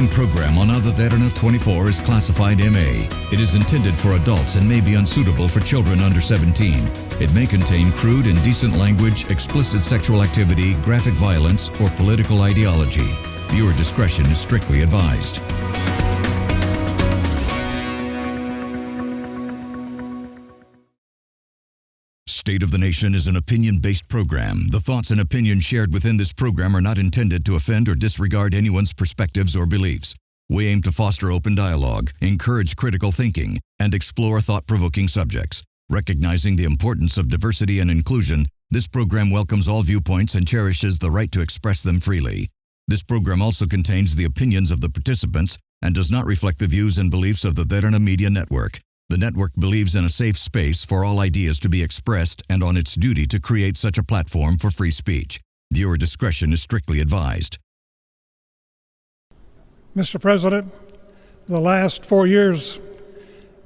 following program on Other Derana 24 is classified MA. It is intended for adults and may be unsuitable for children under 17. It may contain crude, indecent language, explicit sexual activity, graphic violence, or political ideology. Viewer discretion is strictly advised. State of the Nation is an opinion-based program. The thoughts and opinions shared within this program are not intended to offend or disregard anyone's perspectives or beliefs. We aim to foster open dialogue, encourage critical thinking, and explore thought-provoking subjects. Recognizing the importance of diversity and inclusion, this program welcomes all viewpoints and cherishes the right to express them freely. This program also contains the opinions of the participants and does not reflect the views and beliefs of the Derana Media Network. The network believes in a safe space for all ideas to be expressed and on its duty to create such a platform for free speech. Viewer discretion is strictly advised. Mr. President, the last 4 years,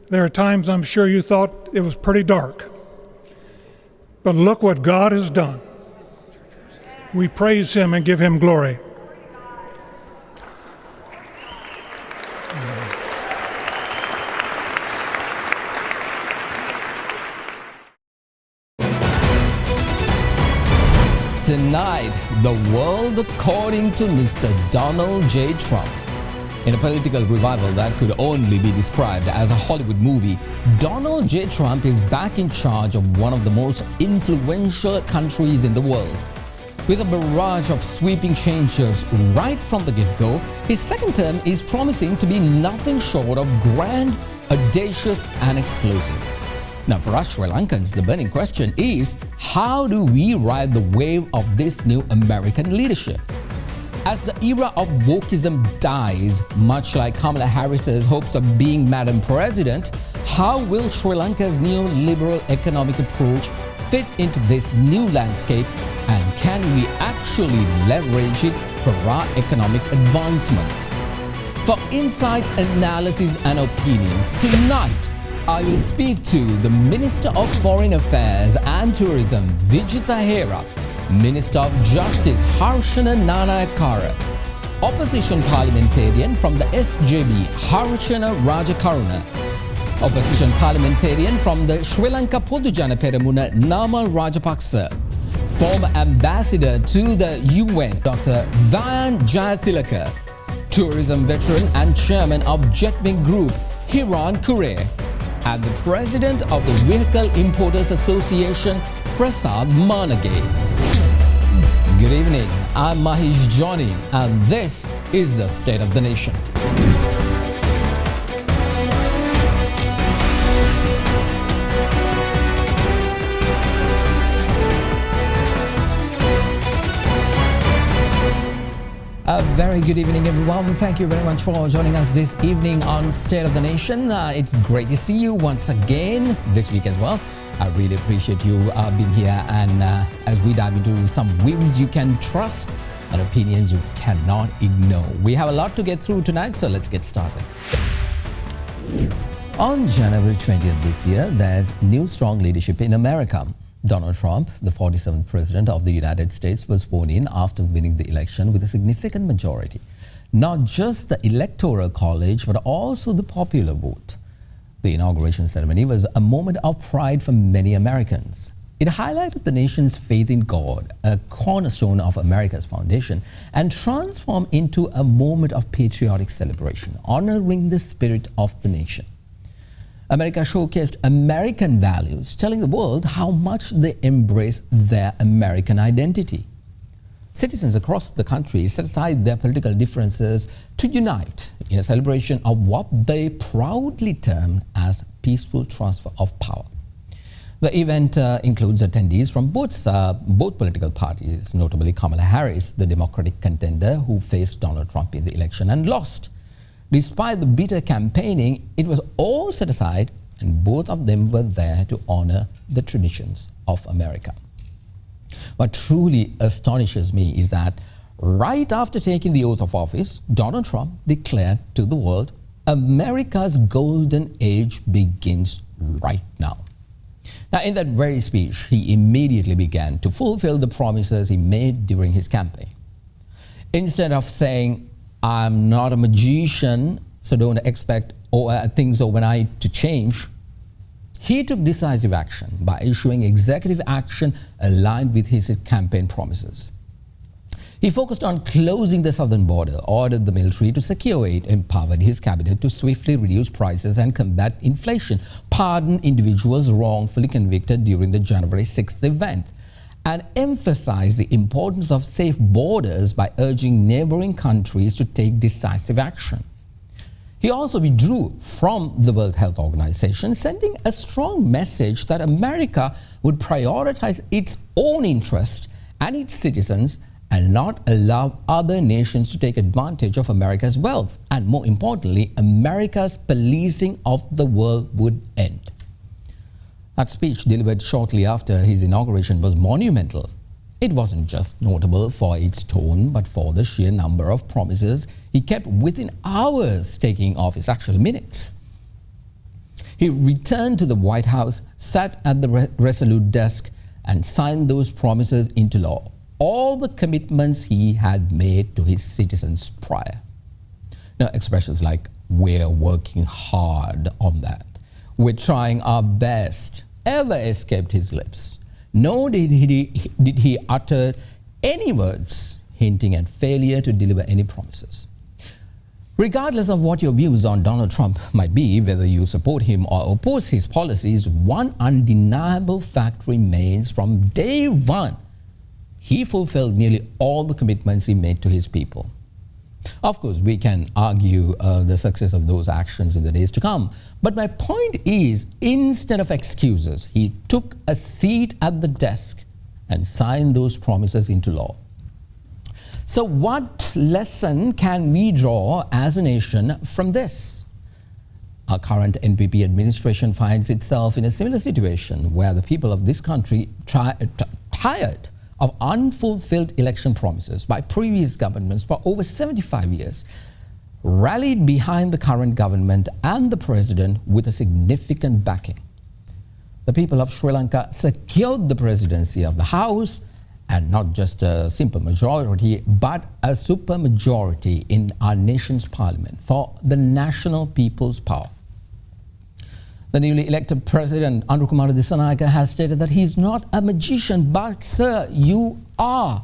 there are times I'm sure you thought it was pretty dark. But look what God has done. We praise Him and give Him glory. Tonight, the world according to Mr. Donald J. Trump. In a political revival that could only be described as a Hollywood movie, Donald J. Trump is back in charge of one of the most influential countries in the world. With a barrage of sweeping changes right from the get-go, his second term is promising to be nothing short of grand, audacious, and explosive. Now, for us Sri Lankans, the burning question is, how do we ride the wave of this new American leadership? As the era of wokeism dies, much like Kamala Harris's hopes of being Madam President, how will Sri Lanka's new liberal economic approach fit into this new landscape, and can we actually leverage it for our economic advancements? For insights, analysis, and opinions, tonight, I will speak to the Minister of Foreign Affairs and Tourism, Vijitha Herath, Minister of Justice, Harshana Nanayakkara, Opposition Parliamentarian from the SJB, Harshana Rajakaruna, Opposition Parliamentarian from the Sri Lanka Podujana Peramuna, Namal Rajapakse, former Ambassador to the UN, Dr. Dayan Jayathilake, Tourism Veteran and Chairman of Jetwing Group, Hiran, Cooray, and the President of the Vehicle Importers Association, Prasad. Good evening, I'm Mahieash Johnney, and this is the State of the Nation. A very good evening, everyone. Thank you very much for joining us this evening on State of the Nation. It's great to see you once again this week as well. I really appreciate you being here, and as we dive into some views you can trust and opinions you cannot ignore. We have a lot to get through tonight, so let's get started. On January 20th this year, there's new strong leadership in America. Donald Trump, the 47th President of the United States, was sworn in after winning the election with a significant majority. Not just the Electoral College, but also the popular vote. The inauguration ceremony was a moment of pride for many Americans. It highlighted the nation's faith in God, a cornerstone of America's foundation, and transformed into a moment of patriotic celebration, honoring the spirit of the nation. America showcased American values, telling the world how much they embrace their American identity. Citizens across the country set aside their political differences to unite in a celebration of what they proudly termed as peaceful transfer of power. The event includes attendees from both political parties, notably Kamala Harris, the Democratic contender who faced Donald Trump in the election and lost. Despite the bitter campaigning, it was all set aside, and both of them were there to honor the traditions of America. What truly astonishes me is that right after taking the oath of office, Donald Trump declared to the world, America's golden age begins right now. Now, in that very speech, he immediately began to fulfill the promises he made during his campaign. Instead of saying, I'm not a magician, so don't expect things overnight to change. He took decisive action by issuing executive action aligned with his campaign promises. He focused on closing the southern border, ordered the military to secure it, empowered his cabinet to swiftly reduce prices and combat inflation, pardon individuals wrongfully convicted during the January 6th event, and emphasized the importance of safe borders by urging neighboring countries to take decisive action. He also withdrew from the World Health Organization, sending a strong message that America would prioritize its own interests and its citizens and not allow other nations to take advantage of America's wealth. And more importantly, America's policing of the world would end. That speech, delivered shortly after his inauguration, was monumental. It wasn't just notable for its tone, but for the sheer number of promises he kept within hours taking office, actually minutes. He returned to the White House, sat at the Resolute desk, and signed those promises into law. All the commitments he had made to his citizens prior. Now, expressions like, "We're working hard on that," "We're trying our best," ever escaped his lips. Nor did he utter any words hinting at failure to deliver any promises. Regardless of what your views on Donald Trump might be, whether you support him or oppose his policies, one undeniable fact remains: from day one, he fulfilled nearly all the commitments he made to his people. Of course, we can argue the success of those actions in the days to come. But my point is, instead of excuses, he took a seat at the desk and signed those promises into law. So what lesson can we draw as a nation from this? Our current NPP administration finds itself in a similar situation where the people of this country tired of unfulfilled election promises by previous governments for over 75 years, rallied behind the current government and the president with a significant backing. The people of Sri Lanka secured the presidency of the House, and not just a simple majority, but a supermajority in our nation's parliament for the national people's power. The newly elected President, Anrukumara Dissanayake, has stated that he's not a magician, but sir, you are.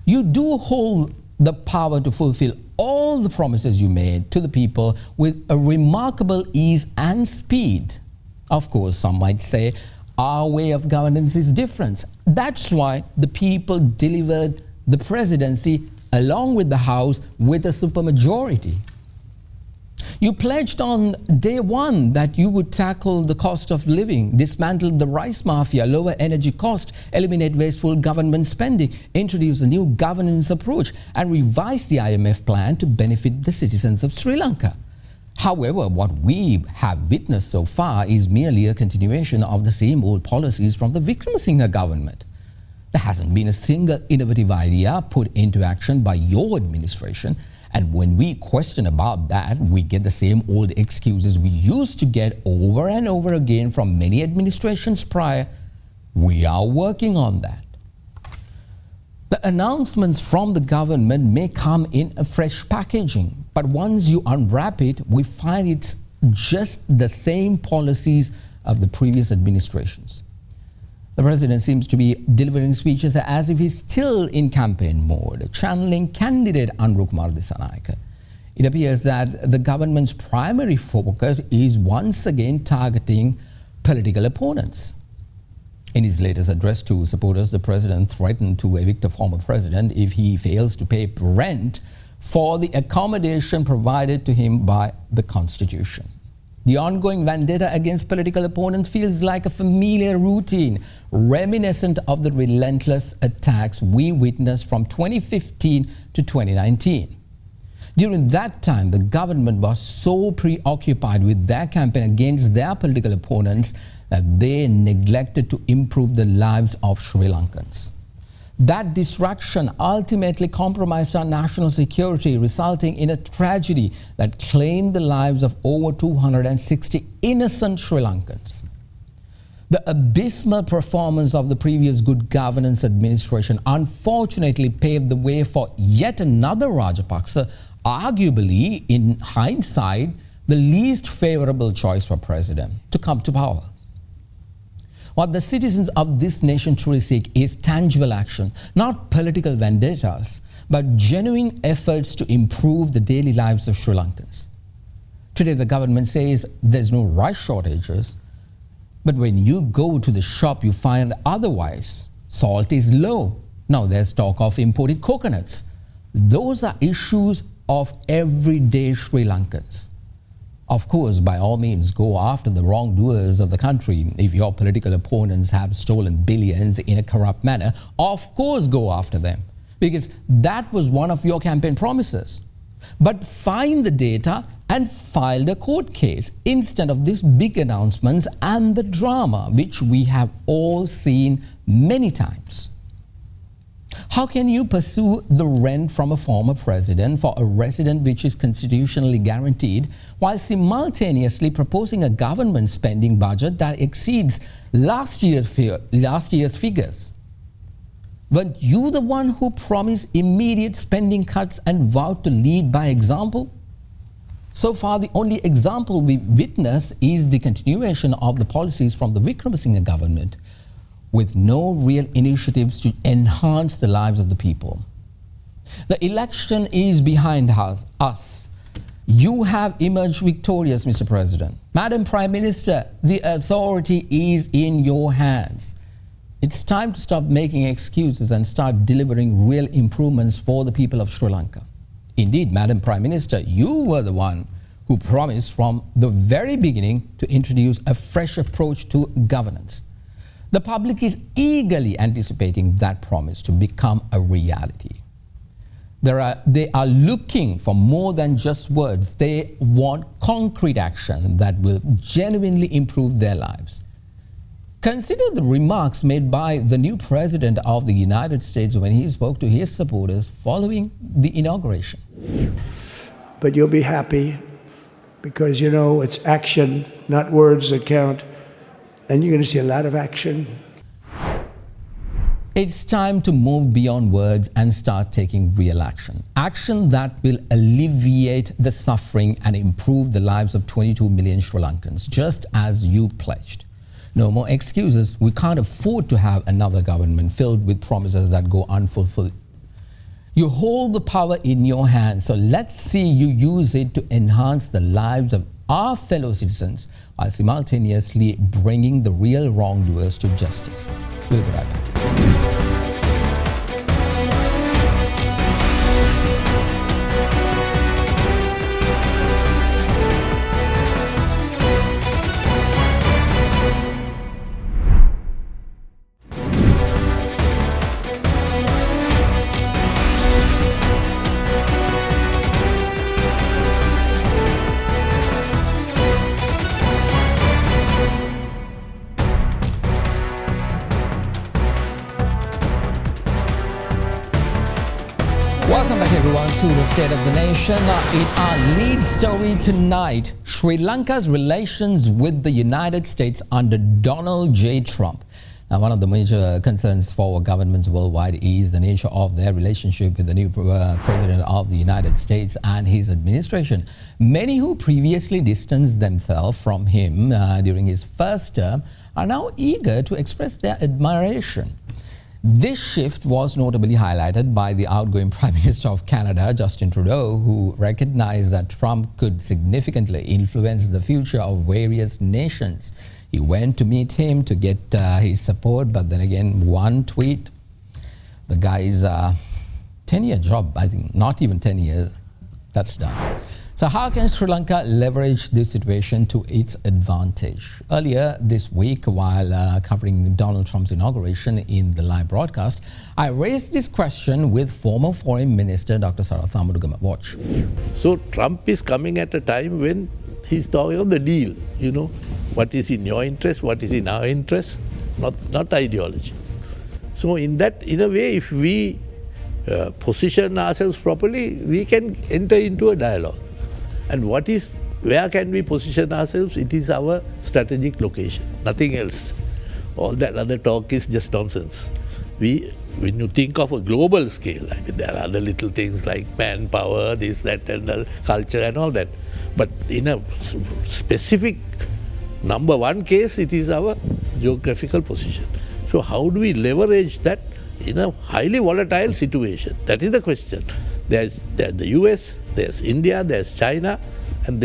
You do hold the power to fulfill all the promises you made to the people with a remarkable ease and speed. Of course, some might say our way of governance is different. That's why the people delivered the presidency along with the House with a supermajority. You pledged on day one that you would tackle the cost of living, dismantle the rice mafia, lower energy cost, eliminate wasteful government spending, introduce a new governance approach, and revise the IMF plan to benefit the citizens of Sri Lanka. However, what we have witnessed so far is merely a continuation of the same old policies from the Wickremesinghe government. There hasn't been a single innovative idea put into action by your administration. And when we question about that, we get the same old excuses we used to get over and over again from many administrations prior. We are working on that. The announcements from the government may come in a fresh packaging, but once you unwrap it, we find it's just the same policies of the previous administrations. The president seems to be delivering speeches as if he's still in campaign mode, channeling candidate Anrukumara Dissanayake. It appears that the government's primary focus is once again targeting political opponents. In his latest address to supporters, the president threatened to evict a former president if he fails to pay rent for the accommodation provided to him by the Constitution. The ongoing vendetta against political opponents feels like a familiar routine, reminiscent of the relentless attacks we witnessed from 2015 to 2019. During that time, the government was so preoccupied with their campaign against their political opponents that they neglected to improve the lives of Sri Lankans. That distraction ultimately compromised our national security, resulting in a tragedy that claimed the lives of over 260 innocent Sri Lankans. The abysmal performance of the previous good governance administration unfortunately paved the way for yet another Rajapakse, arguably, in hindsight, the least favorable choice for president to come to power. What the citizens of this nation truly seek is tangible action, not political vendettas, but genuine efforts to improve the daily lives of Sri Lankans. Today, the government says there's no rice shortages, but when you go to the shop, you find otherwise. Salt is low. Now there's talk of imported coconuts. Those are issues of everyday Sri Lankans. Of course, by all means, go after the wrongdoers of the country. If your political opponents have stolen billions in a corrupt manner, of course go after them, because that was one of your campaign promises. But find the data and filed a court case instead of these big announcements and the drama which we have all seen many times. How can you pursue the rent from a former president for a resident which is constitutionally guaranteed while simultaneously proposing a government spending budget that exceeds last year's figures? Weren't you the one who promised immediate spending cuts and vowed to lead by example? So far, the only example we witness is the continuation of the policies from the Wickremesinghe government, with no real initiatives to enhance the lives of the people. The election is behind us. You have emerged victorious, Mr. President. Madam Prime Minister, the authority is in your hands. It's time to stop making excuses and start delivering real improvements for the people of Sri Lanka. Indeed, Madam Prime Minister, you were the one who promised from the very beginning to introduce a fresh approach to governance. The public is eagerly anticipating that promise to become a reality. They are looking for more than just words. They want concrete action that will genuinely improve their lives. Consider the remarks made by the new President of the United States when he spoke to his supporters following the inauguration. But you'll be happy because, you know, it's action, not words that count. And you're going to see a lot of action. It's time to move beyond words and start taking real action. Action that will alleviate the suffering and improve the lives of 22 million Sri Lankans, just as you pledged. No more excuses. We can't afford to have another government filled with promises that go unfulfilled. You hold the power in your hands, so let's see you use it to enhance the lives of our fellow citizens while simultaneously bringing the real wrongdoers to justice. We'll be right back. Welcome back everyone to the State of the Nation. In our lead story tonight, Sri Lanka's relations with the United States under Donald J. Trump. Now, one of the major concerns for governments worldwide is the nature of their relationship with the new President of the United States and his administration. Many who previously distanced themselves from him during his first term are now eager to express their admiration. This shift was notably highlighted by the outgoing Prime Minister of Canada, Justin Trudeau, who recognized that Trump could significantly influence the future of various nations. He went to meet him to get his support, but then again, one tweet, the guy's 10-year job, I think, not even 10 years, that's done. So how can Sri Lanka leverage this situation to its advantage? Earlier this week, while covering Donald Trump's inauguration in the live broadcast, I raised this question with former Foreign Minister Dr. Sarath Amadugama. Watch. So Trump is coming at a time when he's talking of the deal, you know, what is in your interest, what is in our interest, not ideology. So in a way, if we position ourselves properly, we can enter into a dialogue. And where can we position ourselves? It is our strategic location, nothing else. All that other talk is just nonsense. When you think of a global scale, I mean, there are other little things like manpower, this, that, and the culture and all that. But in a specific number one case, it is our geographical position. So how do we leverage that in a highly volatile situation? That is the question. There's the US, there's India, there's China, and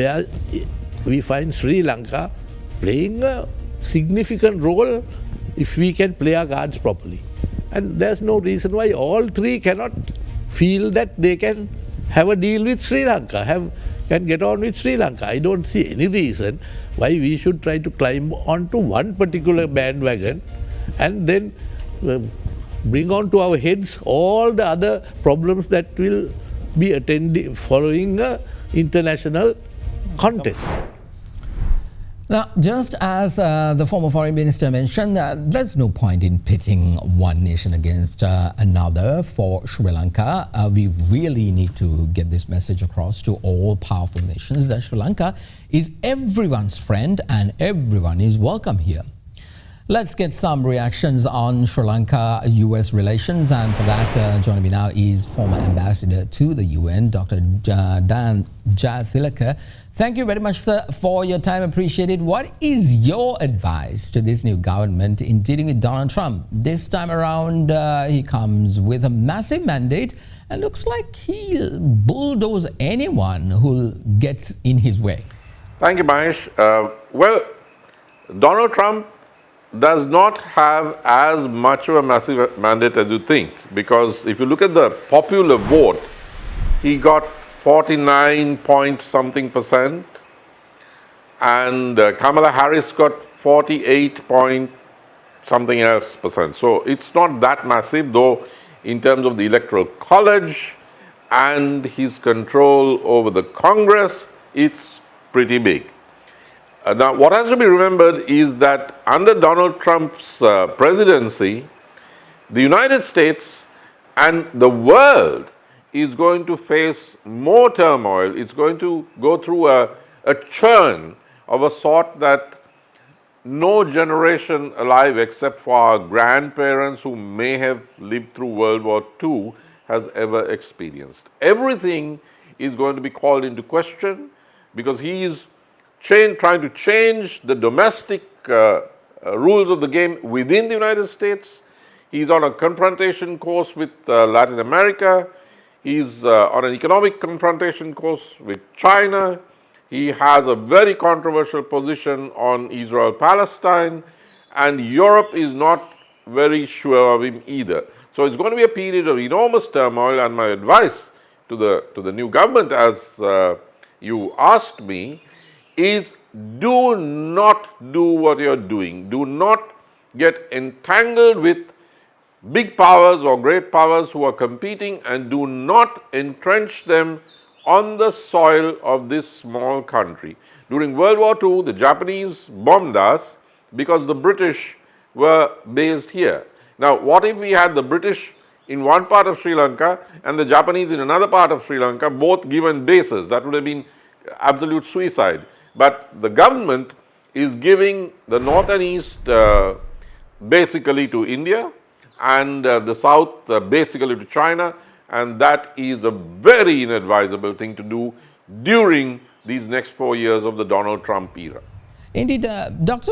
we find Sri Lanka playing a significant role if we can play our cards properly. And there's no reason why all three cannot feel that they can have a deal with Sri Lanka, can get on with Sri Lanka. I don't see any reason why we should try to climb onto one particular bandwagon and then bring onto our heads all the other problems that will be following an international contest. Now, just as the former foreign minister mentioned, there's no point in pitting one nation against another for Sri Lanka. We really need to get this message across to all powerful nations that Sri Lanka is everyone's friend and everyone is welcome here. Let's get some reactions on Sri Lanka-US relations, and for that, joining me now is former ambassador to the UN, Dr. Dayan Jayathilake. Thank you very much, sir, for your time. Appreciated. What is your advice to this new government in dealing with Donald Trump? This time around, he comes with a massive mandate and looks like he'll bulldoze anyone who gets in his way. Thank you, Mahieash. Well, Donald Trump does not have as much of a massive mandate as you think, because if you look at the popular vote, he got 49 point something percent, and Kamala Harris got 48 point something else percent. So it's not that massive, though in terms of the Electoral College and his control over the Congress, it's pretty big. Now, what has to be remembered is that under Donald Trump's presidency, the United States and the world is going to face more turmoil. It's going to go through a churn of a sort that no generation alive except for our grandparents who may have lived through World War II has ever experienced. Everything is going to be called into question because he is trying to change the domestic rules of the game within the United States. He's on a confrontation course with Latin America. He's on an economic confrontation course with China. He has a very controversial position on Israel-Palestine, and Europe is not very sure of him either. So it's going to be a period of enormous turmoil, and my advice to the new government, as you asked me, is do not do what you're doing. Do not get entangled with big powers or great powers who are competing, and do not entrench them on the soil of this small country. During World War II, the Japanese bombed us because the British were based here. Now, what if we had the British in one part of Sri Lanka and the Japanese in another part of Sri Lanka, both given bases? That would have been absolute suicide. But the government is giving the north and east basically to India, and the south basically to China, and that is a very inadvisable thing to do during these next 4 years of the Donald Trump era. Indeed, Doctor,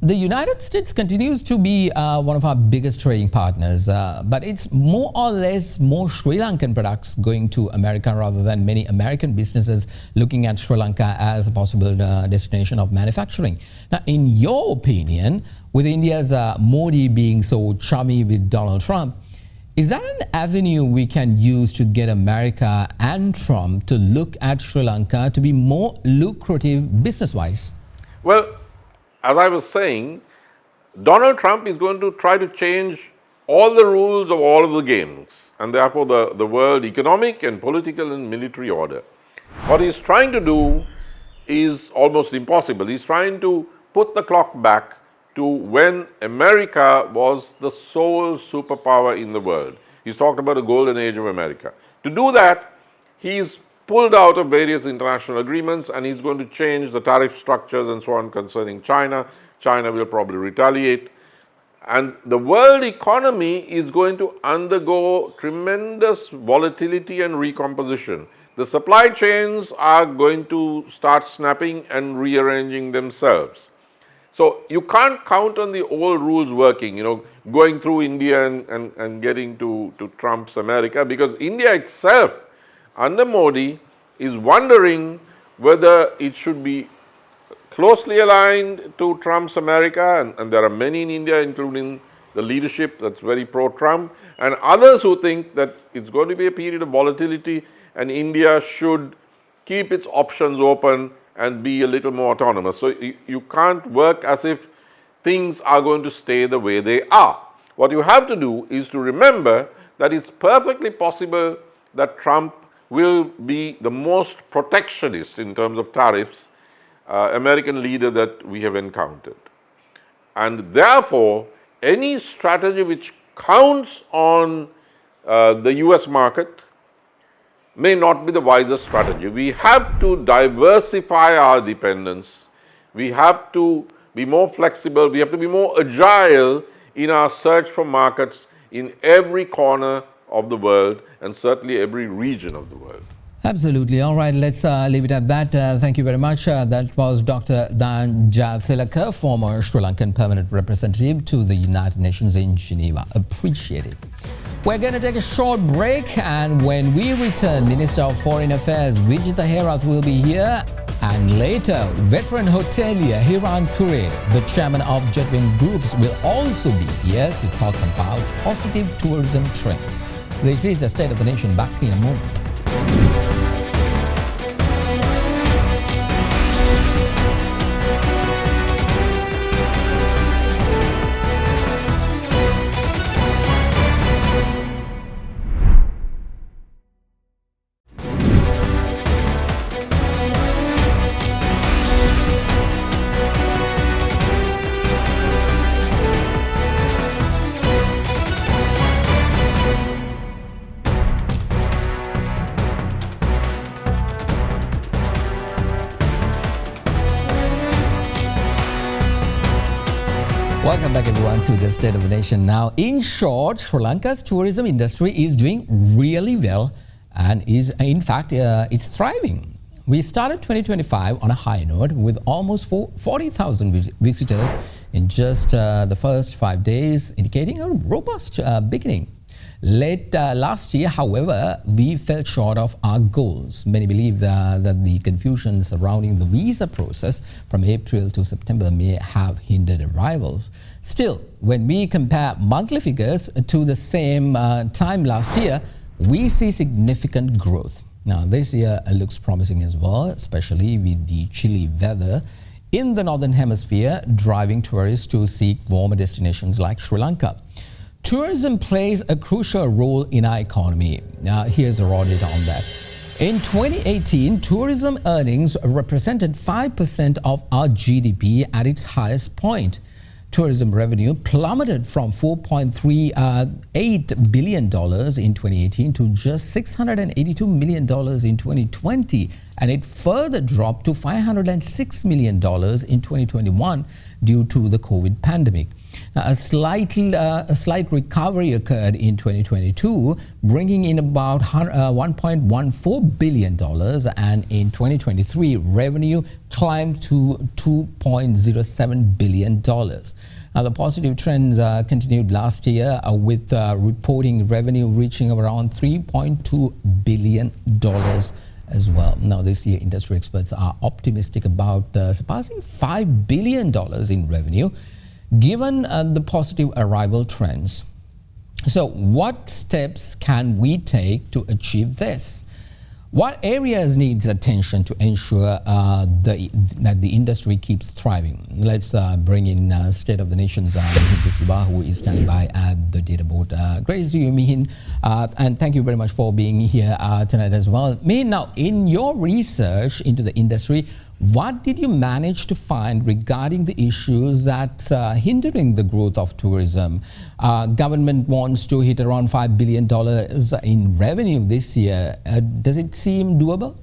the United States continues to be one of our biggest trading partners, but it's more or less more Sri Lankan products going to America rather than many American businesses looking at Sri Lanka as a possible destination of manufacturing. Now, in your opinion, with India's Modi being so chummy with Donald Trump, is that an avenue we can use to get America and Trump to look at Sri Lanka to be more lucrative business-wise? Well, as I was saying, Donald Trump is going to try to change all the rules of all of the games, and therefore the world economic and political and military order. What he's trying to do is almost impossible. He's trying to put the clock back to when America was the sole superpower in the world. He's talked about a golden age of America. To do that, he's pulled out of various international agreements, and he's going to change the tariff structures and so on concerning China. China will probably retaliate. And the world economy is going to undergo tremendous volatility and recomposition. The supply chains are going to start snapping and rearranging themselves. So you can't count on the old rules working, going through India and getting to Trump's America, because India itself under Modi is wondering whether it should be closely aligned to Trump's America, and there are many in India, including the leadership that's very pro-Trump, and others who think that it's going to be a period of volatility and India should keep its options open and be a little more autonomous. So you can't work as if things are going to stay the way they are. What you have to do is to remember that it's perfectly possible that Trump will be the most protectionist in terms of tariffs American leader that we have encountered. And therefore, any strategy which counts on the US market may not be the wisest strategy. We have to diversify our dependence. We have to be more flexible. We have to be more agile in our search for markets in every corner of the world and certainly every region of the world. Absolutely. All right, let's leave it at that. Thank you very much. That was Dr. Dayan Jayathilake, former Sri Lankan permanent representative to the United Nations in Geneva. Appreciate it. We're going to take a short break, and when we return, Minister of Foreign Affairs Vijitha Herath will be here, and later, veteran hotelier Hiran Cooray, the chairman of Jetwing Groups, will also be here to talk about positive tourism trends. This is the State of the Nation. Back in a moment. Welcome back, everyone, to the State of the Nation. Now, in short, Sri Lanka's tourism industry is doing really well and is, in fact, it's thriving. We started 2025 on a high note with almost 40,000 visitors in just the first 5 days, indicating a robust beginning. Late last year, however, we fell short of our goals. Many believe that the confusion surrounding the visa process from April to September may have hindered arrivals. Still, when we compare monthly figures to the same time last year, we see significant growth. Now, this year looks promising as well, especially with the chilly weather in the Northern Hemisphere, driving tourists to seek warmer destinations like Sri Lanka. Tourism plays a crucial role in our economy. Here's a raw data on that. In 2018, tourism earnings represented 5% of our GDP at its highest point. Tourism revenue plummeted from $4.38 billion in 2018 to just $682 million in 2020, and it further dropped to $506 million in 2021 due to the COVID pandemic. Now, a slight recovery occurred in 2022, bringing in about $1.14 billion, and in 2023, revenue climbed to $2.07 billion. Now, the positive trends continued last year with reporting revenue reaching around $3.2 billion as well. Now, this year, industry experts are optimistic about surpassing $5 billion in revenue, given the positive arrival trends. So what steps can we take to achieve this? What areas needs attention to ensure that the industry keeps thriving? Let's bring in State of the Nation's Mihin Siva, who is standing by at the data board. Great to see you, Mihin, and thank you very much for being here tonight as well. Mihin, now, in your research into the industry, what did you manage to find regarding the issues that's hindering the growth of tourism? Government wants to hit around $5 billion in revenue this year. Does it seem doable?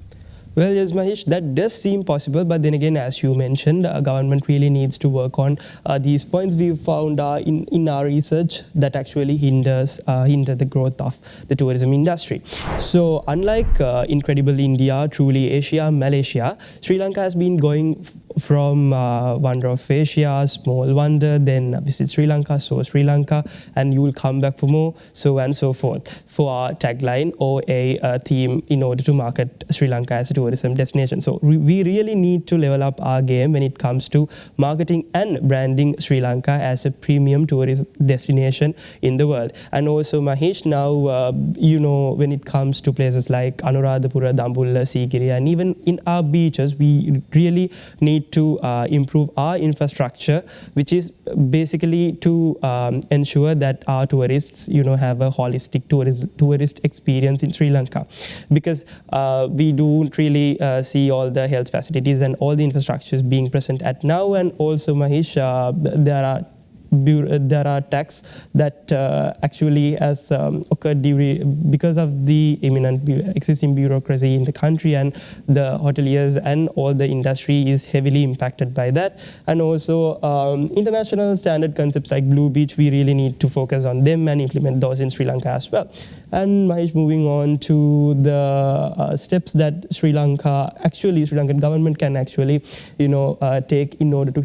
Well, yes, Mahieash, that does seem possible, but then again, as you mentioned, government really needs to work on these points. We've found in our research that actually hinder the growth of the tourism industry. So, unlike Incredible India, Truly Asia, Malaysia, Sri Lanka has been going from Wonder of Asia, Small Wonder, then visit Sri Lanka, so Sri Lanka, and you will come back for more, so and so forth, for our tagline or a theme in order to market Sri Lanka as a tourism destination. So we really need to level up our game when it comes to marketing and branding Sri Lanka as a premium tourist destination in the world. And also, Mahieash, now, when it comes to places like Anuradhapura, Dambulla, Sigiriya, and even in our beaches, we really need to improve our infrastructure, which is basically to ensure that our tourists, have a holistic tourist experience in Sri Lanka. Because we don't really see all the health facilities and all the infrastructures being present at now. And also, Mahieash, there are attacks that actually has occurred because of the imminent existing bureaucracy in the country, and the hoteliers and all the industry is heavily impacted by that. And also international standard concepts like Blue Beach, we really need to focus on them and implement those in Sri Lanka as well. And Mahieash, moving on to the steps that Sri Lankan government can actually, take in order to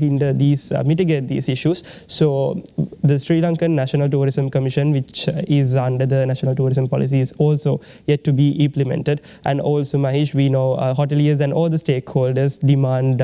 mitigate these issues. So the Sri Lankan National Tourism Commission, which is under the National Tourism Policy, is also yet to be implemented. And also, Mahieash, we know hoteliers and all the stakeholders demand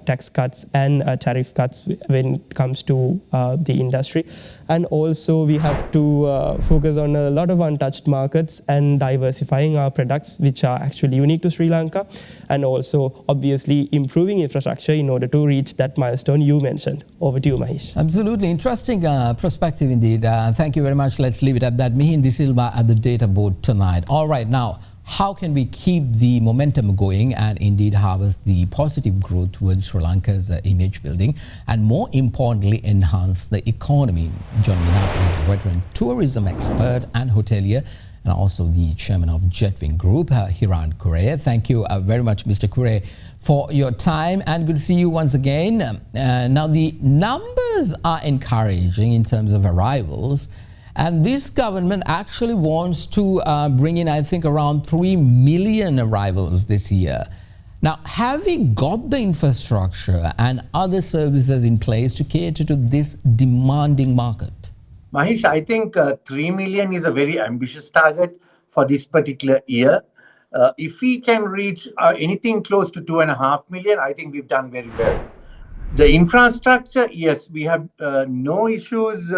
tax cuts and tariff cuts when it comes to the industry. And also, we have to focus on a lot of untouched markets and diversifying our products, which are actually unique to Sri Lanka, and also obviously improving infrastructure in order to reach that milestone you mentioned. Over to you, Mahieash. Absolutely interesting perspective indeed. Thank you very much. Let's leave it at that. Mihin De Silva at the data board tonight. All right, now, how can we keep the momentum going and indeed harvest the positive growth towards Sri Lanka's image building, and more importantly, enhance the economy? Joining me now is veteran tourism expert and hotelier, and also the chairman of Jetwing Group, Hiran Cooray. Thank you very much, Mr. Cooray, for your time, and good to see you once again. Now, the numbers are encouraging in terms of arrivals, and this government actually wants to bring in, I think, around 3 million arrivals this year. Now, have we got the infrastructure and other services in place to cater to this demanding market? Mahieash, I think 3 million is a very ambitious target for this particular year. If we can reach anything close to 2.5 million, I think we've done very well. The infrastructure, yes, we have no issues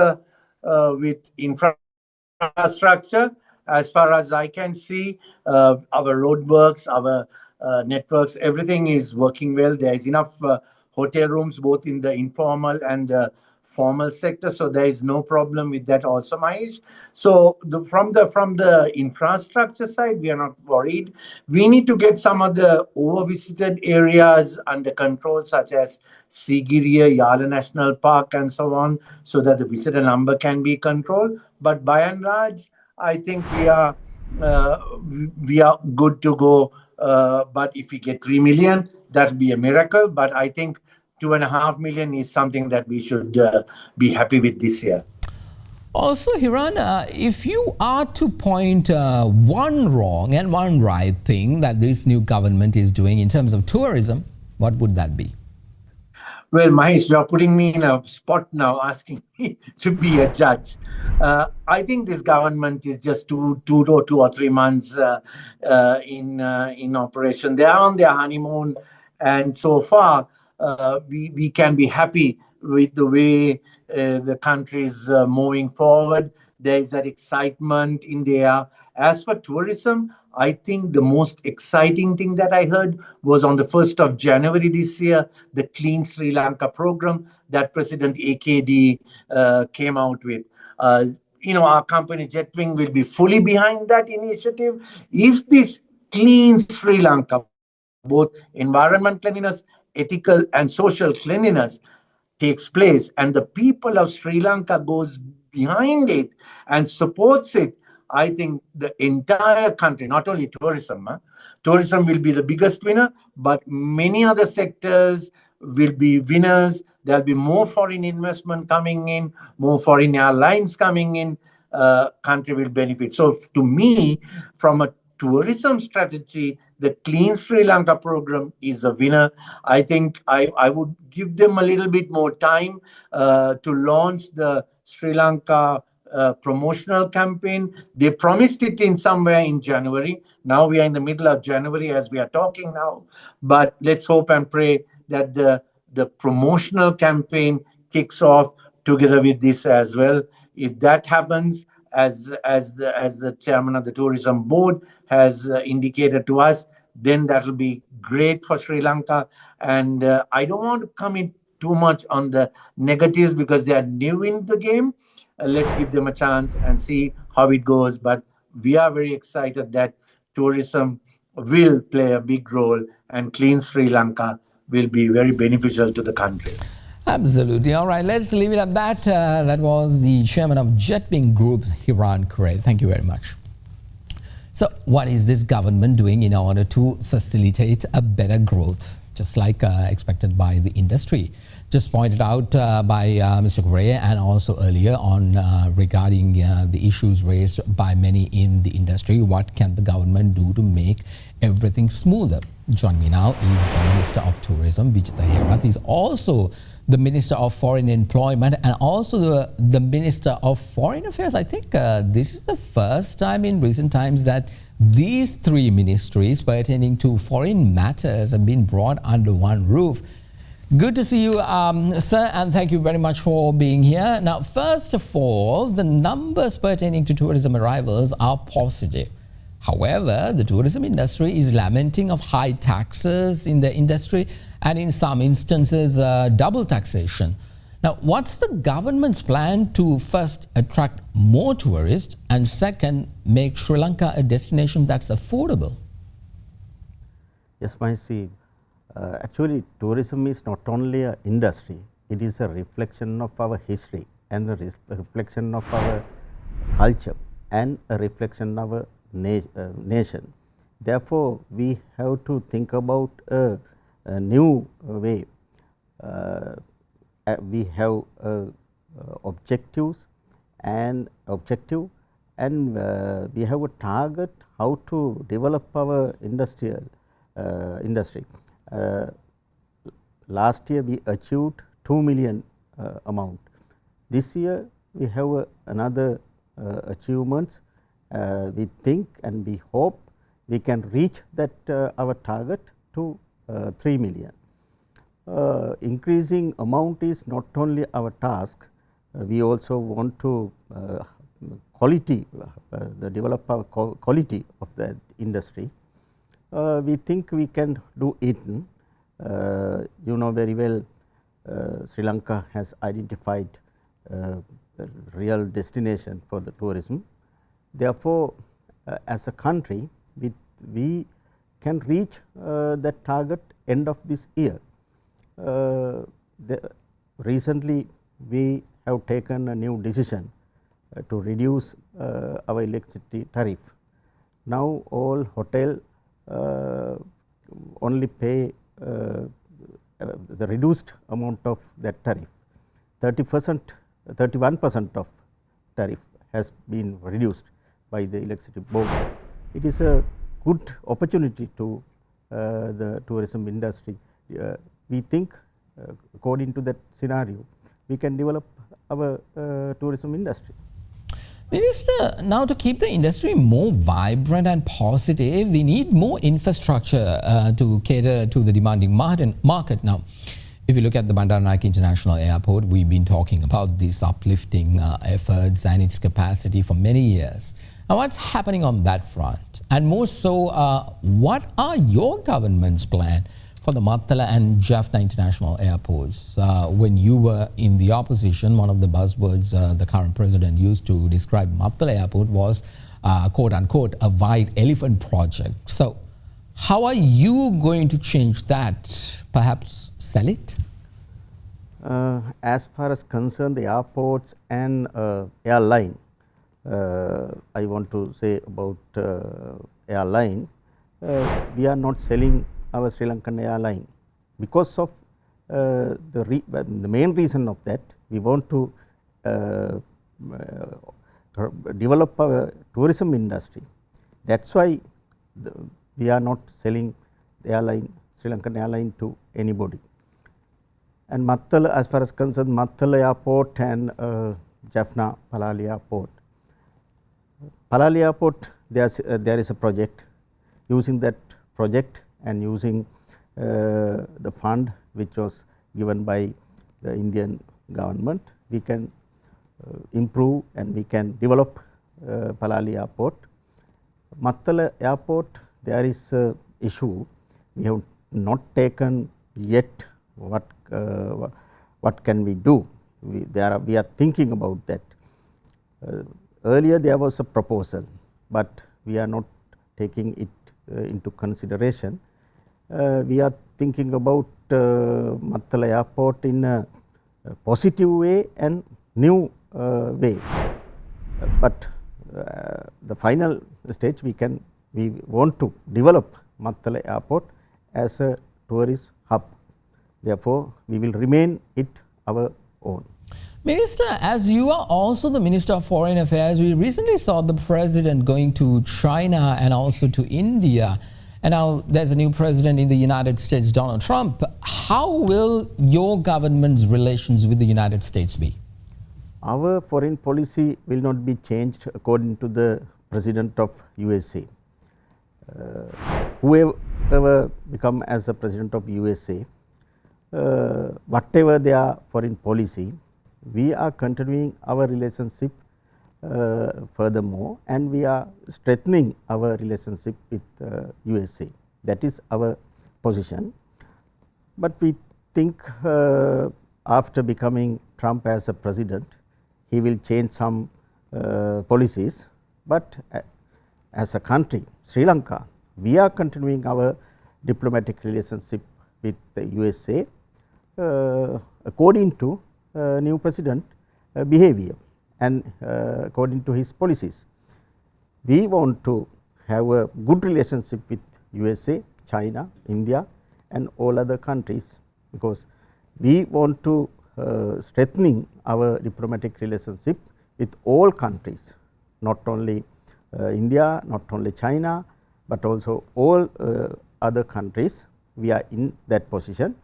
with infrastructure. As far as I can see, our roadworks, our networks, everything is working well. There is enough hotel rooms both in the informal and formal sector, so there is no problem with that also, Mahieash. So from the infrastructure side, we are not worried. We need to get some of the over-visited areas under control, such as Sigiriya, Yala National Park, and so on, so that the visitor number can be controlled. But by and large, I think we are good to go. But if we get 3 million, that will be a miracle. But I think 2.5 million is something that we should be happy with this year. Also, Hiran, if you are to point one wrong and one right thing that this new government is doing in terms of tourism, what would that be? Well, Mahieash, you are putting me in a spot now, asking me to be a judge. I think this government is just two or 3 months in operation. They are on their honeymoon, and so far, we can be happy with the way the country is moving forward. There is that excitement in there. As for tourism, I think the most exciting thing that I heard was on the 1st of January this year, the Clean Sri Lanka program that President AKD came out with. Our company Jetwing will be fully behind that initiative. If this Clean Sri Lanka, both environment cleanliness, ethical and social cleanliness takes place, and the people of Sri Lanka goes behind it and supports it, I think the entire country, not only tourism, tourism will be the biggest winner, but many other sectors will be winners. There'll be more foreign investment coming in, more foreign airlines coming in, country will benefit. So to me, from a tourism strategy, the Clean Sri Lanka program is a winner. I think I would give them a little bit more time to launch the Sri Lanka promotional campaign. They promised it in somewhere in January. Now we are in the middle of January as we are talking now. But let's hope and pray that the promotional campaign kicks off together with this as well. If that happens, as the chairman of the tourism board has indicated to us, then that will be great for Sri Lanka. And I don't want to come in too much on the negatives because they are new in the game. Let's give them a chance and see how it goes. But we are very excited that tourism will play a big role and Clean Sri Lanka will be very beneficial to the country. Absolutely. All right, let's leave it at that. That was the chairman of Jetwing Group, Hiran Cooray. Thank you very much. So what is this government doing in order to facilitate a better growth, just like expected by the industry? Just pointed out by Mr. Cooray and also earlier on regarding the issues raised by many in the industry. What can the government do to make everything smoother? Joining me now is the Minister of Tourism, Vijitha Herath. He's also the Minister of Foreign Employment and also the Minister of Foreign Affairs. I think this is the first time in recent times that these three ministries pertaining to foreign matters have been brought under one roof. Good to see you, sir, and thank you very much for being here. Now, first of all, the numbers pertaining to tourism arrivals are positive. However, the tourism industry is lamenting of high taxes in the industry and in some instances double taxation. Now, what's the government's plan to first attract more tourists and second, make Sri Lanka a destination that's affordable? Yes, Mahieash. Actually, tourism is not only an industry, it is a reflection of our history and a reflection of our culture and a reflection of our nation. Therefore, we have to think about a new way. We have objectives and we have a target how to develop our industry. Last year we achieved 2 million amount. This year we have another achievements. We think and we hope we can reach that our target to 3 million. Increasing amount is not only our task, we also want to develop our quality of the industry. We think we can do it. You know very well, Sri Lanka has identified a real destination for the tourism. Therefore, as a country, we can reach that target end of this year. Recently, we have taken a new decision to reduce our electricity tariff. Now, all hotel only pay the reduced amount of that tariff. 31% of tariff has been reduced by the electricity board. It is a good opportunity to the tourism industry. We think according to that scenario, we can develop our tourism industry. Minister, now to keep the industry more vibrant and positive, we need more infrastructure to cater to the demanding market. Now, if you look at the Bandaranaike International Airport, we've been talking about these uplifting efforts and its capacity for many years. Now, what's happening on that front? And more so, what are your government's plan for the Mattala and Jaffna International Airports? When you were in the opposition, one of the buzzwords the current president used to describe Mattala Airport was, quote unquote, a white elephant project. So, how are you going to change that? Perhaps sell it? As far as concerned the airports and airline, I want to say about airline. We are not selling our Sri Lankan airline because of the main reason of that. We want to develop our tourism industry. That's why we are not selling the airline, Sri Lankan airline, to anybody. And Mattala, as far as concerned, Mattala Airport and Jaffna Palali Airport. Palali Airport, there is a project. Using that project and using the fund which was given by the Indian government, we can improve and we can develop Palali Airport. Mattala Airport, there is a issue. We have not taken yet what can we do. We are thinking about that. Earlier there was a proposal, but we are not taking it into consideration. We are thinking about Mattala Airport in a positive way and new way, but the final stage we want to develop Mattala Airport as a tourist hub. Therefore, we will remain it our own. Minister, as you are also the Minister of Foreign Affairs, we recently saw the President going to China and also to India. And now there's a new President in the United States, Donald Trump. How will your government's relations with the United States be? Our foreign policy will not be changed according to the President of USA. Whoever become as a President of USA, whatever their foreign policy, we are continuing our relationship furthermore, and we are strengthening our relationship with USA. That is our position. But we think after becoming Trump as a president, he will change some policies. But as a country, Sri Lanka, we are continuing our diplomatic relationship with the USA according to new president behavior and according to his policies. We want to have a good relationship with USA, China, India and all other countries, because we want to strengthening our diplomatic relationship with all countries, not only India, not only China, but also all other countries. We are in that position.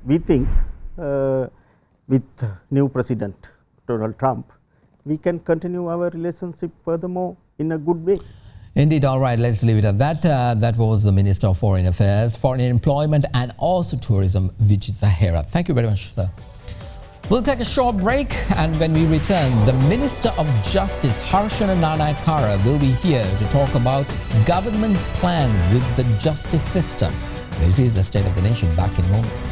We think with new President Donald Trump, we can continue our relationship furthermore in a good way. Indeed. All right, let's leave it at that. That was the Minister of Foreign Affairs, Foreign Employment and also Tourism, Vijitha Herath. Thank you very much, sir. We'll take a short break, and when we return, the Minister of Justice, Harshana Nanayakkara, will be here to talk about government's plan with the justice system. This is the State of the Nation. Back in a moment.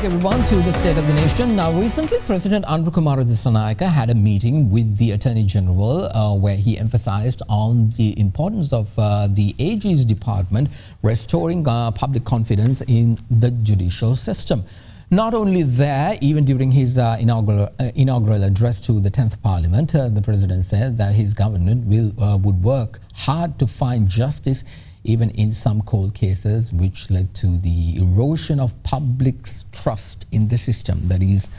Everyone to the State of the Nation. Now, recently, President Andrew Kumara Dissanayake had a meeting with the Attorney General where he emphasized on the importance of the AG's department restoring public confidence in the judicial system. Not only there, even during his inaugural address to the 10th Parliament, the President said that his government would work hard to find justice even in some cold cases, which led to the erosion of public's trust in the system. That is,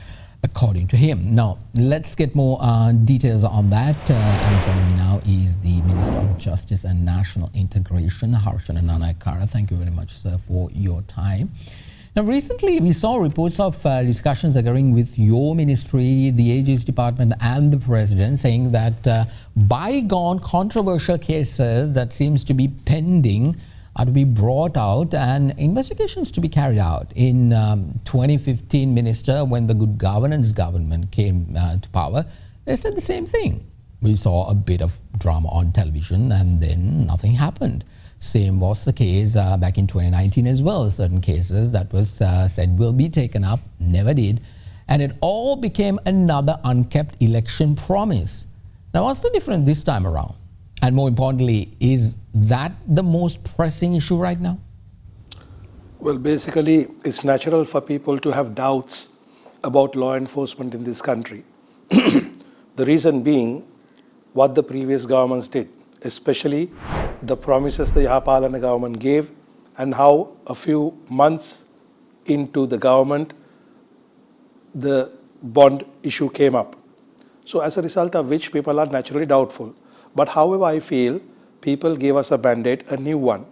according to him. Now, let's get more details on that. And joining me now is the Minister of Justice and National Integration, Harshana Nanayakkara. Thank you very much, sir, for your time. Now, recently we saw reports of discussions occurring with your ministry, the AG's department and the President, saying that bygone controversial cases that seems to be pending are to be brought out and investigations to be carried out. In 2015, Minister, when the Good Governance government came to power, they said the same thing. We saw a bit of drama on television and then nothing happened. Same was the case back in 2019 as well. Certain cases that was said will be taken up, never did. And it all became another unkept election promise. Now, what's the difference this time around? And more importantly, is that the most pressing issue right now? Well, basically, it's natural for people to have doubts about law enforcement in this country. The reason being what the previous governments did, especially the promises the Yahapalana government gave, and how a few months into the government, the bond issue came up. So as a result of which people are naturally doubtful. But however, I feel people gave us a mandate, a new one.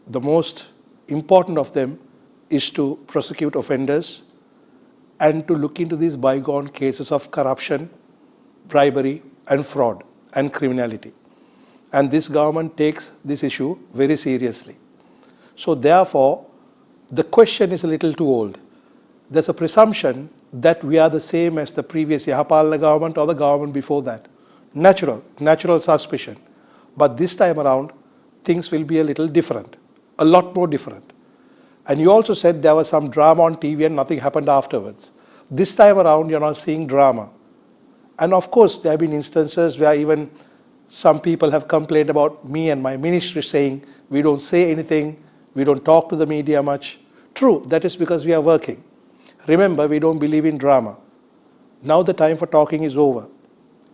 The most important of them is to prosecute offenders and to look into these bygone cases of corruption, bribery and fraud and criminality. And this government takes this issue very seriously. So therefore, the question is a little too old. There's a presumption that we are the same as the previous Yahapalana government or the government before that. Natural suspicion. But this time around, things will be a little different, a lot more different. And you also said there was some drama on TV and nothing happened afterwards. This time around, you're not seeing drama. And of course, there have been instances where even some people have complained about me and my ministry saying, we don't say anything, we don't talk to the media much. True, that is because we are working. Remember, we don't believe in drama. Now the time for talking is over.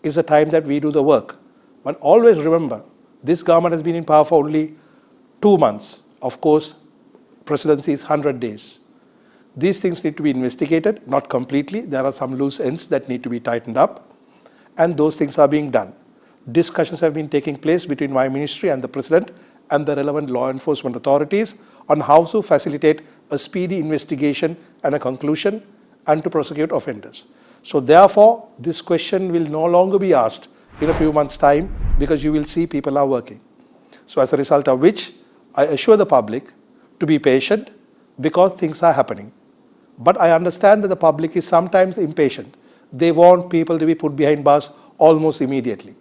It's the time that we do the work. But always remember, this government has been in power for only 2 months. Of course, presidency is 100 days. These things need to be investigated, not completely. There are some loose ends that need to be tightened up. And those things are being done. Discussions have been taking place between my ministry and the president and the relevant law enforcement authorities on how to facilitate a speedy investigation and a conclusion and to prosecute offenders. So therefore, this question will no longer be asked in a few months' time because you will see people are working. So as a result of which, I assure the public to be patient because things are happening. But I understand that the public is sometimes impatient. They want people to be put behind bars almost immediately.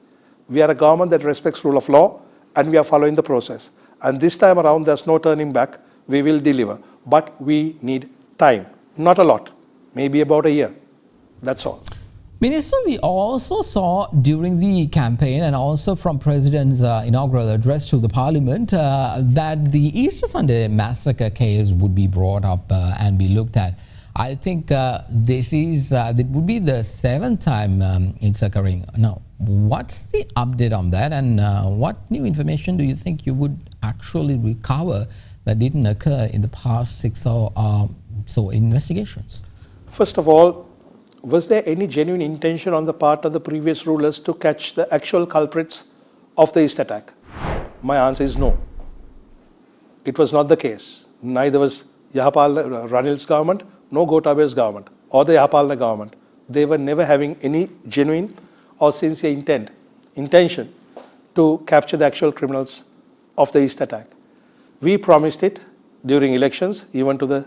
We are a government that respects rule of law and we are following the process. And this time around, there's no turning back. We will deliver. But we need time. Not a lot. Maybe about a year. That's all. Minister, we also saw during the campaign and also from President's inaugural address to the Parliament that the Easter Sunday massacre case would be brought up and be looked at. I think this would be the 7th time it's occurring. Now, what's the update on that and what new information do you think you would actually recover that didn't occur in the past 6 or so investigations? First of all, was there any genuine intention on the part of the previous rulers to catch the actual culprits of the East attack? My answer is no. It was not the case. Neither was Ranil's government, no Gotabaya's government, or the Yahapalana government. They were never having any genuine or sincere intention to capture the actual criminals of the East attack. We promised it during elections, even to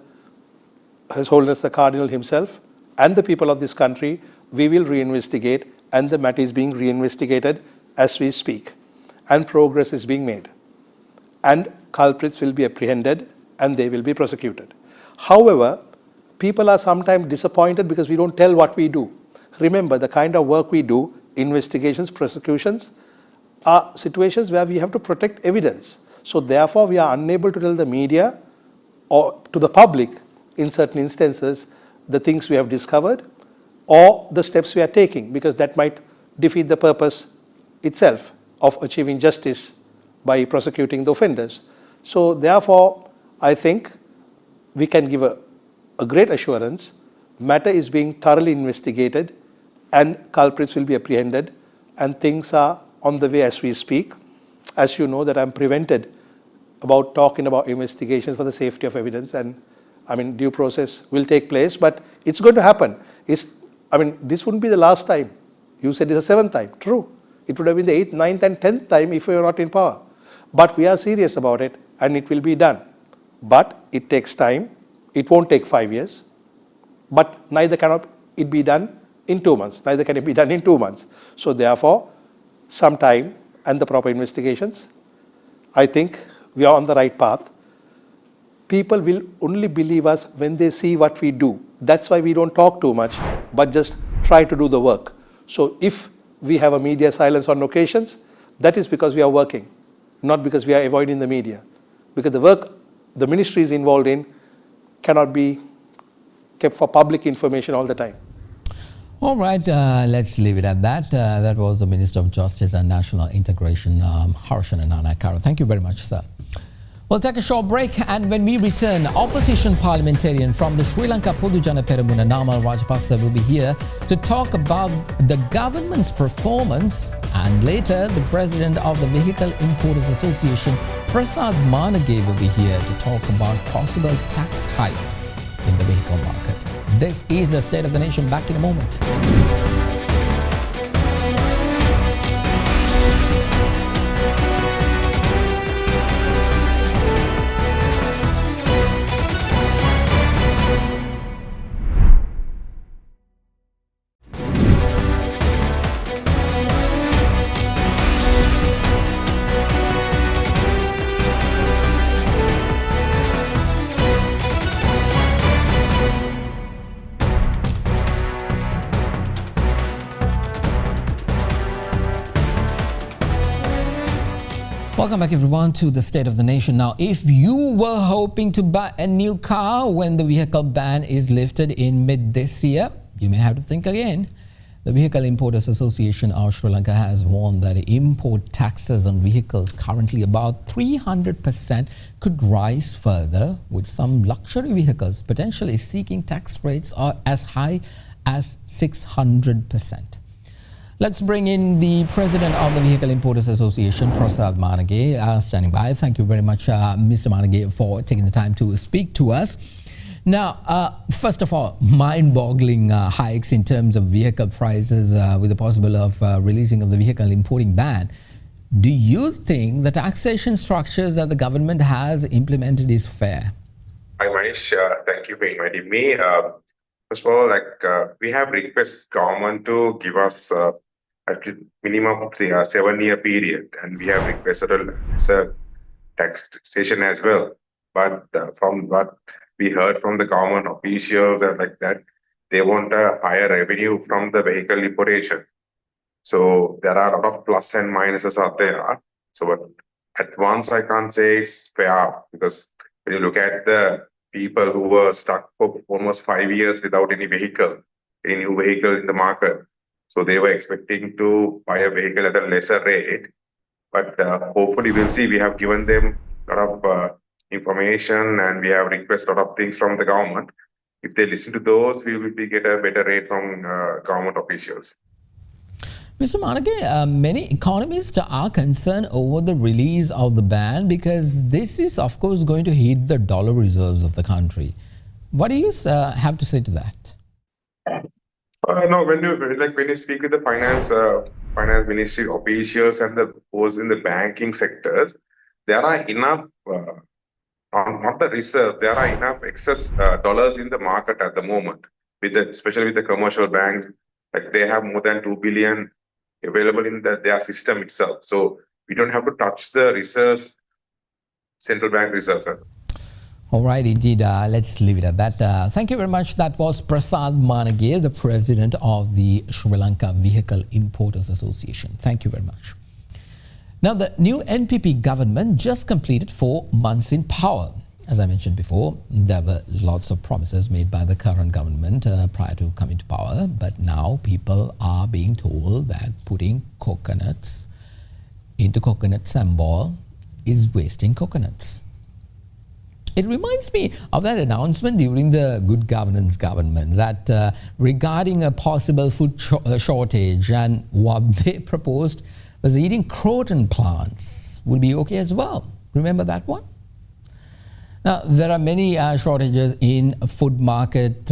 His Holiness the Cardinal himself, and the people of this country. We will reinvestigate, and the matter is being reinvestigated as we speak. And progress is being made. And culprits will be apprehended and they will be prosecuted. However, people are sometimes disappointed because we don't tell what we do. Remember, the kind of work we do, investigations, prosecutions, are situations where we have to protect evidence. So therefore, we are unable to tell the media or to the public in certain instances the things we have discovered or the steps we are taking, because that might defeat the purpose itself of achieving justice by prosecuting the offenders. So therefore, I think we can give a great assurance, matter is being thoroughly investigated and culprits will be apprehended and things are on the way as we speak. As you know that I'm prevented about talking about investigations for the safety of evidence, and due process will take place, but it's going to happen. This wouldn't be the last time. You said it's the 7th time. True. It would have been the 8th, 9th and 10th time if we were not in power. But we are serious about it and it will be done. But it takes time. It won't take 5 years. But neither cannot it be done in 2 months. Neither can it be done in 2 months. So therefore, some time and the proper investigations, I think we are on the right path. People will only believe us when they see what we do. That's why we don't talk too much, but just try to do the work. So if we have a media silence on occasions, that is because we are working, not because we are avoiding the media. Because the work the ministry is involved in cannot be kept for public information all the time. All right, let's leave it at that. That was the Minister of Justice and National Integration, Harshana Nanayakkara. Thank you very much, sir. We'll take a short break, and when we return, opposition parliamentarian from the Sri Lanka Podujana Peramuna, Namal Rajapakse, will be here to talk about the government's performance, and later the president of the Vehicle Importers Association, Prasad will be here to talk about possible tax hikes in the vehicle market. This is the State of the Nation. Back in a moment. Welcome back, everyone, to the State of the Nation. Now, if you were hoping to buy a new car when the vehicle ban is lifted in mid this year, you may have to think again. The Vehicle Importers Association of Sri Lanka has warned that import taxes on vehicles, currently about 300%, could rise further, with some luxury vehicles potentially seeking tax rates are as high as 600%. Let's bring in the president of the Vehicle Importers Association, Prasad, standing by. Thank you very much, Mr. Manage, for taking the time to speak to us. Now, first of all, mind-boggling hikes in terms of vehicle prices with the possible of releasing of the vehicle importing ban. Do you think the taxation structures that the government has implemented is fair? Hi, Mahieash. Thank you for inviting me. First of all, we have requested government to give us a minimum of 7-year period, and we have requested a taxation as well. But from what we heard from the government officials and like that, they want a higher revenue from the vehicle importation. So there are a lot of plus and minuses out there. So but at once I can't say it's fair, because when you look at the people who were stuck for almost 5 years without any vehicle, any new vehicle in the market, so they were expecting to buy a vehicle at a lesser rate. But hopefully we'll see. We have given them a lot of information, and we have requested a lot of things from the government. If they listen to those, we will get a better rate from government officials. Mr. Manage, many economists are concerned over the release of the ban, because this is, of course, going to hit the dollar reserves of the country. What do you have to say to that? No, when you speak with the finance ministry officials and those in the banking sectors, there are enough, not the reserve, there are enough excess dollars in the market at the moment, especially with the commercial banks. Like, they have more than 2 billion available in their system itself. So we don't have to touch the reserves, central bank reserves. All right, indeed. Let's leave it at that. Thank you very much. That was Prasad Manage, the president of the Sri Lanka Vehicle Importers Association. Thank you very much. Now, the new NPP government just completed 4 months in power. As I mentioned before, there were lots of promises made by the current government prior to coming to power, but now people are being told that putting coconuts into coconut sambal is wasting coconuts. It reminds me of that announcement during the Good Governance government that regarding a possible food shortage, and what they proposed was eating croton plants would be okay as well. Remember that one? Now, there are many shortages in food market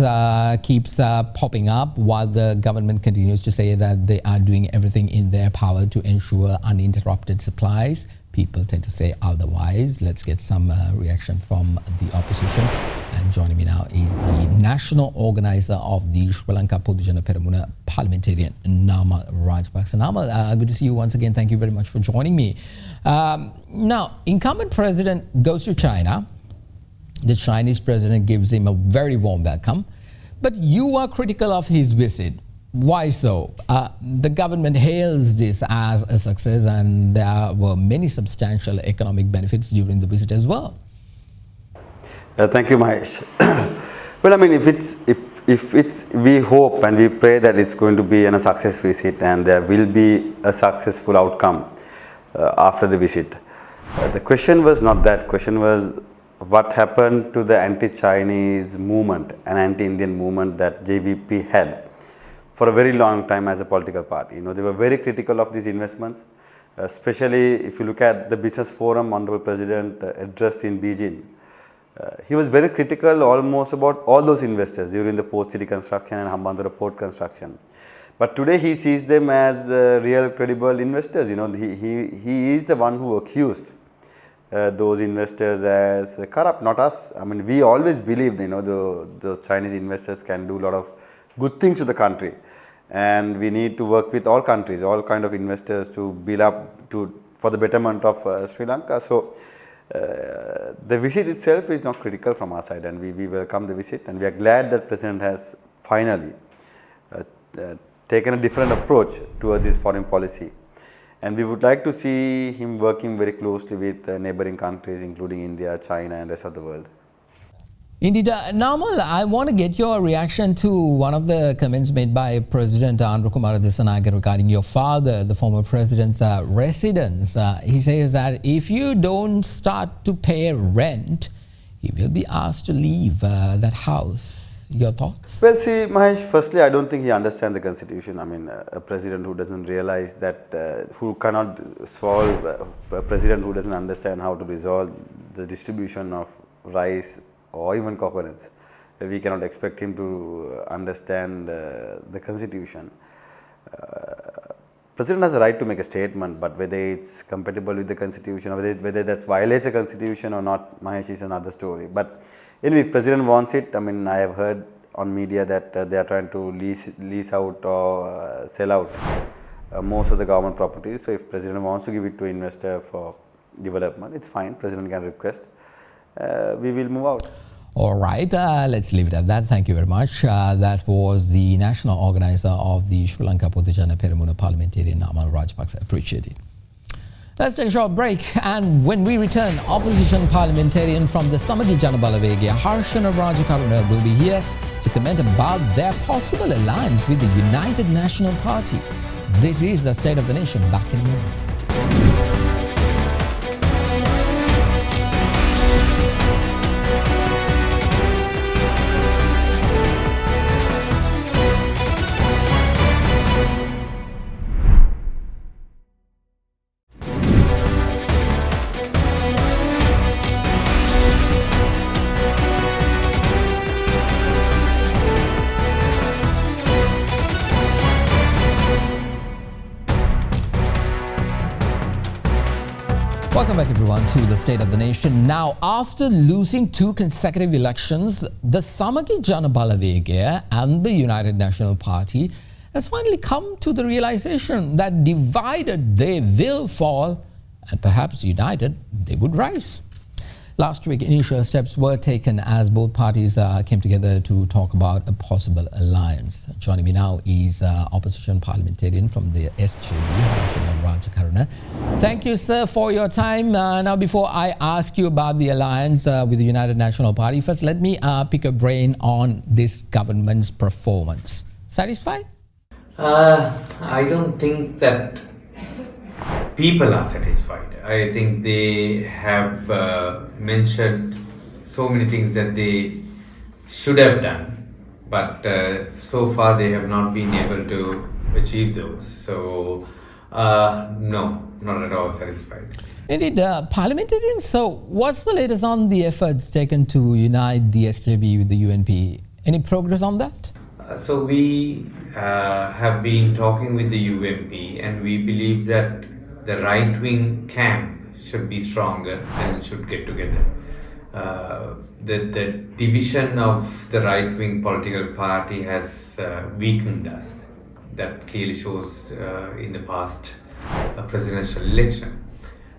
keeps popping up while the government continues to say that they are doing everything in their power to ensure uninterrupted supplies. People tend to say otherwise. Let's get some reaction from the opposition. And joining me now is the national organizer of the Sri Lanka Podujana Peramuna Parliamentarian, Namal Rajapakse. Namal, good to see you once again. Thank you very much for joining me. Now, incumbent president goes to China. The Chinese president gives him a very warm welcome. But you are critical of his visit. Why so? The government hails this as a success, and there were many substantial economic benefits during the visit as well. Thank you, Mahieash. Well, I mean, if it's, we hope and we pray that it's going to be a success visit and there will be a successful outcome after the visit. The question was not that. Question was what happened to the anti-Chinese movement and anti-Indian movement that JVP had for a very long time as a political party. You know, they were very critical of these investments, especially if you look at the business forum Honorable President addressed in Beijing. He was very critical almost about all those investors during the port city construction and Hambantota port construction. But today he sees them as real credible investors. You know, he is the one who accused those investors as corrupt, not us. I mean, we always believed, you know, the Chinese investors can do a lot of good things to the country, and we need to work with all countries, all kind of investors to build up for the betterment of Sri Lanka. So the visit itself is not critical from our side, and we welcome the visit, and we are glad that President has finally taken a different approach towards his foreign policy. And we would like to see him working very closely with neighboring countries, including India, China, and the rest of the world. Indeed. Namal, I want to get your reaction to one of the comments made by President Andrukumara Dissanayake regarding your father, the former president's residence. He says that if you don't start to pay rent, he will be asked to leave that house. Your thoughts? Well, see, Mahieash, firstly, I don't think he understands the constitution. I mean, a president who doesn't realize that, who cannot solve, a president who doesn't understand how to resolve the distribution of rice or even coconuts, we cannot expect him to understand the constitution. President has a right to make a statement, but whether it's compatible with the constitution or whether that violates the constitution or not, Mahieash, is another story. But anyway, if President wants it, I mean, I have heard on media that they are trying to lease out or sell out most of the government properties. So if President wants to give it to investor for development, it's fine. President can request. We will move out. All right, let's leave it at that. Thank you very much. That was the national organizer of the Sri Lanka Podujana Peramuna Parliamentarian, Namal Rajapakse. Appreciate it. Let's take a short break, and when we return, opposition parliamentarian from the Samagi Janabalawege, Harshana Rajakaruna, will be here to comment about their possible alliance with the United National Party. This is the State of the Nation. Back in a moment. Welcome back, everyone, to the State of the Nation. Now, after losing 2 consecutive elections, the Samagi Janabalawege and the United National Party has finally come to the realization that divided they will fall, and perhaps united they would rise. Last week, initial steps were taken as both parties came together to talk about a possible alliance. Joining me now is opposition parliamentarian from the SJB, Harshana Rajakaruna. Thank you, sir, for your time. Now, before I ask you about the alliance with the United National Party, first let me pick a brain on this government's performance. Satisfied? I don't think that people are satisfied. I think they have mentioned so many things that they should have done, but so far they have not been able to achieve those. So No, not at all satisfied. Indeed, Parliamentarian, so what's the latest on the efforts taken to unite the SJB with the UNP? Any progress on that? So we have been talking with the UNP, and we believe that the right-wing camp should be stronger and should get together. The division of the right-wing political party has weakened us. That clearly shows in the past presidential election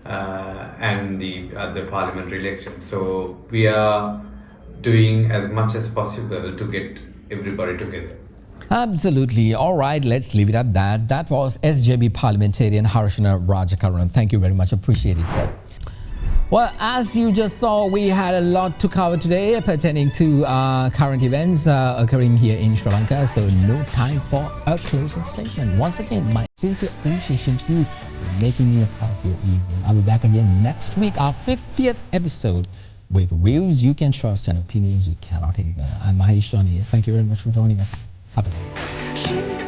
and the parliamentary election. So we are doing as much as possible to get everybody together. Absolutely. All right, let's leave it at that. That was SJB Parliamentarian Harshana Rajakaruna. Thank you very much. Appreciate it, sir. Well, as you just saw, we had a lot to cover today pertaining to current events occurring here in Sri Lanka. So no time for a closing statement. Once again, my sincere appreciation to you for making me a part of your evening. I'll be back again next week, our 50th episode, with views you can trust and opinions you cannot ignore. I'm Mahieash Johnney. Thank you very much for joining us. Have a good day.